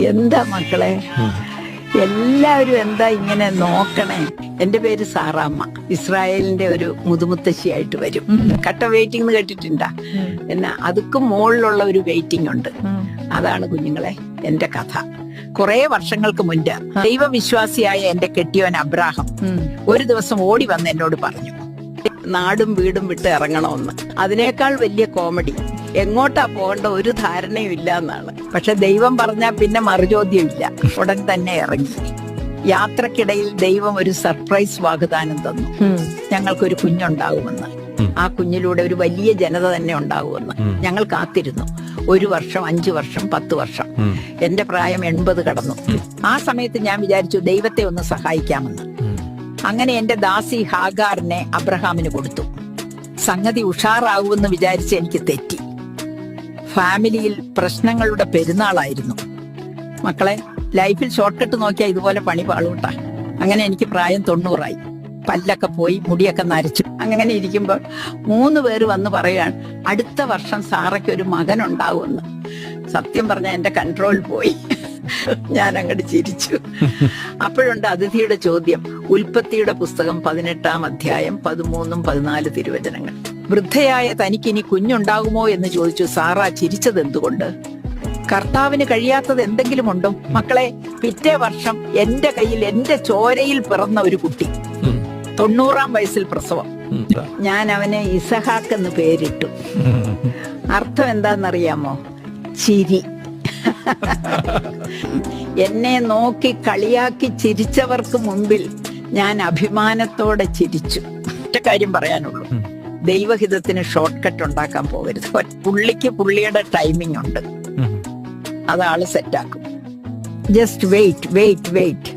എന്താ മക്കളെ, എല്ലാവരും എന്താ ഇങ്ങനെ നോക്കണേ? എന്റെ പേര് സാറാമ്മ. ഇസ്രായേലിന്റെ ഒരു മുതുമുത്തശ്ശിയായിട്ട് വരും. കട്ട വെയിറ്റിംഗ് എന്ന് കേട്ടിട്ടുണ്ടാ? എന്നാ അതുക്കും മുകളിലുള്ള ഒരു വെയിറ്റിംഗ് ഉണ്ട്. അതാണ് കുഞ്ഞുങ്ങളെ എന്റെ കഥ. കുറെ വർഷങ്ങൾക്ക് മുൻപ് ദൈവവിശ്വാസിയായ എന്റെ കെട്ടിയോൻ അബ്രാഹം ഒരു ദിവസം ഓടി വന്ന് എന്നോട് പറഞ്ഞു, നാടും വീടും വിട്ട് ഇറങ്ങണമെന്ന്. അതിനേക്കാൾ വലിയ കോമഡി, എങ്ങോട്ടാ പോകേണ്ട ഒരു ധാരണയും ഇല്ല എന്നാണ്. പക്ഷെ ദൈവം പറഞ്ഞാൽ പിന്നെ മറുചോദ്യം ഇല്ല. ഉടൻ തന്നെ ഇറങ്ങി. യാത്രക്കിടയിൽ ദൈവം ഒരു സർപ്രൈസ് വാഗ്ദാനം തന്നു, ഞങ്ങൾക്കൊരു കുഞ്ഞുണ്ടാകുമെന്ന്. ആ കുഞ്ഞിലൂടെ ഒരു വലിയ ജനത തന്നെ ഉണ്ടാകുമെന്ന്. ഞങ്ങൾ കാത്തിരുന്നു. 1 വർഷം, 5 വർഷം, 10 വർഷം. എന്റെ പ്രായം 80 കടന്നു. ആ സമയത്ത് ഞാൻ വിചാരിച്ചു ദൈവത്തെ ഒന്ന് സഹായിക്കാമെന്ന്. അങ്ങനെ എന്റെ ദാസി ഹാഗാറിനെ അബ്രഹാമിന് കൊടുത്തു. സംഗതി ഉഷാറാവുമെന്ന് വിചാരിച്ച് എനിക്ക് തെറ്റി. ഫാമിലിയിൽ പ്രശ്നങ്ങളുടെ പെരുന്നാളായിരുന്നു. മക്കളെ, ലൈഫിൽ ഷോർട്ട് കട്ട് നോക്കിയാൽ ഇതുപോലെ പണി പാളൂട്ടാ. അങ്ങനെ എനിക്ക് പ്രായം 90ആയി. പല്ലൊക്കെ പോയി, മുടിയൊക്കെ നരച്ചു. അങ്ങനെ ഇരിക്കുമ്പോൾ 3 പേര് വന്ന് പറയുകയാണ്, അടുത്ത വർഷം സാറയ്ക്ക് ഒരു മകൻ ഉണ്ടാവുമെന്ന്. സത്യം പറഞ്ഞാൽ എന്റെ കൺട്രോൾ പോയി. ഞാൻ അങ്ങോട്ട് ചിരിച്ചു. അപ്പോഴുണ്ട് അതിഥിയുടെ ചോദ്യം. ഉൽപ്പത്തിയുടെ പുസ്തകം 18-ാം അധ്യായം 13, 14 തിരുവചനങ്ങൾ. വൃദ്ധയായ തനിക്കിനി കുഞ്ഞുണ്ടാകുമോ എന്ന് ചോദിച്ചു സാറ ചിരിച്ചത് എന്തുകൊണ്ട്? കർത്താവിന് കഴിയാത്തത് എന്തെങ്കിലും ഉണ്ടോ? മക്കളെ, പിറ്റേ വർഷം എന്റെ കയ്യിൽ, എന്റെ ചോരയിൽ പിറന്ന ഒരു കുട്ടി. 90-ാം വയസ്സിൽ പ്രസവം. ഞാൻ അവനെ ഇസഹാക്ക് എന്ന് പേരിട്ടു. അർത്ഥം എന്താണെന്നറിയാമോ? ചിരി. എന്നെ നോക്കി കളിയാക്കി ചിരിച്ചവർക്ക് മുമ്പിൽ ഞാൻ അഭിമാനത്തോടെ ചിരിച്ചു. ഒറ്റ കാര്യം പറയാനുള്ളൂ, ദൈവഹിതത്തിന് ഷോർട്ട് കട്ട് ഉണ്ടാക്കാൻ പോകരുത്. പുള്ളിക്ക് പുള്ളിയുടെ ടൈമിംഗ് ഉണ്ട്, അതാള് സെറ്റാക്കും. Just wait.